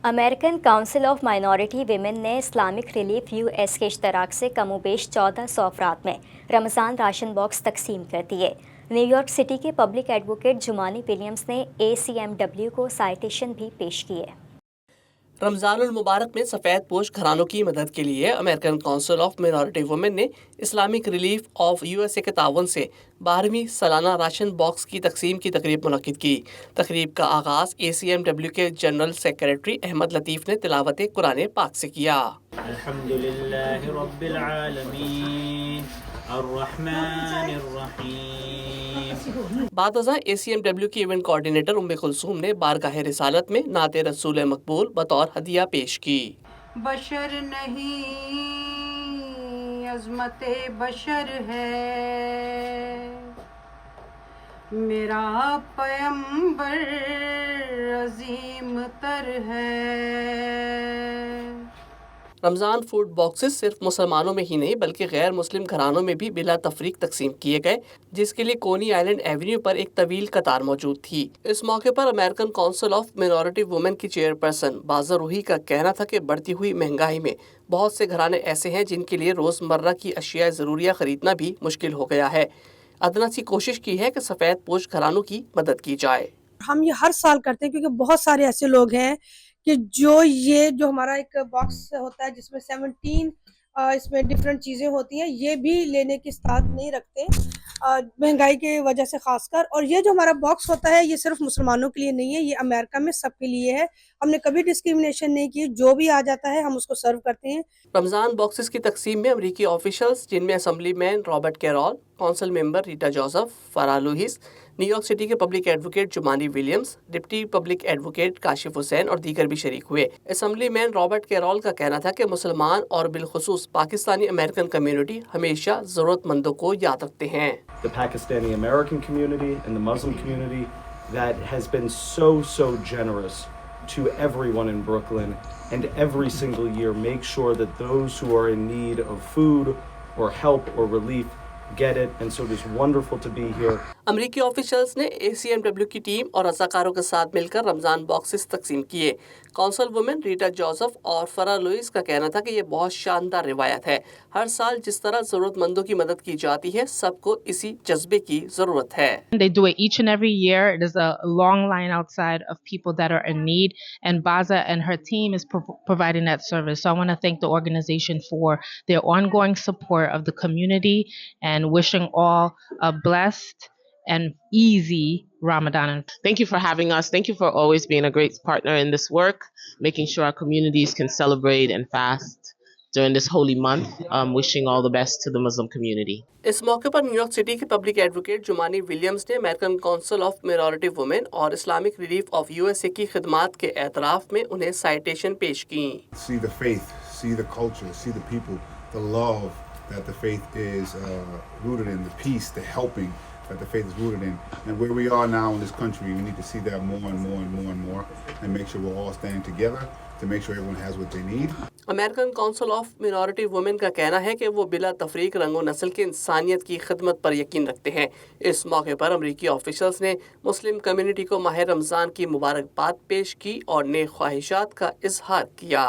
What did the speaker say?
American council of minority women ने Islamic relief US के इश्तराक से कमोबेश 1400 अफराद में रमज़ान राशन बॉक्स तकसीम कर दिए। न्यूयॉर्क सिटी के पब्लिक एडवोकेट जुमानी विलियम्स ने ACMW को साइटेशन भी पेश किए। रमज़ानुल मुबारक में सफ़ेद पोश घरानों की मदद के लिए American council of minority women ने इस्लामिक रिलीफ ऑफ USA के ताउन से 12वीं सालाना राशन बॉक्स की तकसीम की तकरीब मुनक्किद की। तकरीब का आगाज़ ACMW के जनरल सेक्रेटरी अहमद लतीफ़ ने तिलावत कुरान पाक से किया। अल्हम्दुलिल्लाहि रब्बिल आलमीन अर्रहमानिर रहीम। बादअज़ां ACMW की इवेंट कोऑर्डिनेटर उम्मे कुलसूम ने बारगाह रिसालत में नाते रसूल मकबूल बतौर हदिया पेश की। बशर नहीं अज़मते बशर है, मेरा पैगंबर अजीम तर है। रमज़ान फूड बॉक्सेस सिर्फ मुसलमानों में ही नहीं बल्कि गैर मुस्लिम घरानों में भी बिला तफरीक तकसीम किए गए, जिसके लिए कोनी आइलैंड एवेन्यू पर एक तवील कतार मौजूद थी। इस मौके पर American council of minority women की चेयरपर्सन बाज़ा रूही का कहना था कि बढ़ती हुई महंगाई में बहुत से घराने ऐसे हैं जिनके लिए रोज़मर्रा की अशिया ज़रूरिया खरीदना भी मुश्किल हो गया है। अदना सी कोशिश की है कि सफ़ेद पोश घरानों की मदद की जाए। हम ये हर साल करते हैं क्योंकि बहुत सारे ऐसे लोग हैं कि जो हमारा एक बॉक्स होता है जिसमें 17 इसमें डिफरेंट चीज़ें होती हैं, ये भी लेने की इस्तात नहीं रखते महंगाई की वजह से खासकर। और ये जो हमारा बॉक्स होता है ये सिर्फ मुसलमानों के लिए नहीं है, ये अमेरिका में सबके लिए है। हमने कभी डिस्क्रिमिनेशन नहीं की, जो भी आ जाता है हम उसको सर्व करते हैं। रमज़ान बॉक्सेस की तकसीम में अमरीकी ऑफिशियल्स जिनमें assemblyman Robert Carroll, council member Rita Joseph, Farah Louis, New York city के public advocate Jumaane Williams, deputy public advocate Kashif Hussain और दीगर भी शरीक हुए। असम्बलीमैन रॉबर्ट कैरोल का कहना था कि मुसलमान और बिलखुसूस पाकिस्तानी अमेरिकन कम्युनिटी हमेशा ज़रूरतमंदों को याद रखते हैं। The Pakistani American community and the Muslim community that has been so generous to everyone in Brooklyn, and every single year make sure that those who are in need of food or help or relief get it, and so it is wonderful to be here. अमरीकी officials ने ACMW की team और रज़ाकारों के साथ मिलकर Ramzan boxes तकसीम किए। Council women Rita Joseph और फराह लुइस का कहना था कि ये बहुत शानदार रिवायत है। हर साल जिस तरह ज़रूरतमंदों की मदद की जाती है, सबको इसी जज्बे की ज़रूरत है। They do it each and every year. There's a long line outside of people that are in need, and Baza and her team is providing that service. So I want to thank the organization for their ongoing support of the community and wishing all a blessed and easy Ramadan. Thank you for having us. Thank you for always being a great partner in this work, making sure our communities can celebrate and fast during this holy month. Wishing all the best to the Muslim community. इस मौके पर New York city के public advocate Jumaane Williams ने American council of minority women और Islamic relief of USA की खिदमात के एतराफ़ में उन्हें साइटेशन पेश की। See the faith, see the culture, see the people, the love that the faith is rooted in, the peace, the helping that the faith is rooted in. And where we are now in this country, we need to see that more and more and more and more, and make sure we're all standing together to make sure everyone has what they need. American council of minority women का कहना है कि वो बिला तफरीक रंग व नस्ल की इंसानियत की खिदमत पर यकीन रखते हैं। इस मौके पर अमरीकी ऑफिशियल्स ने मुस्लिम कम्युनिटी को माह रमज़ान की मुबारकबाद पेश की और नेक ख्वाहिशात का इजहार किया।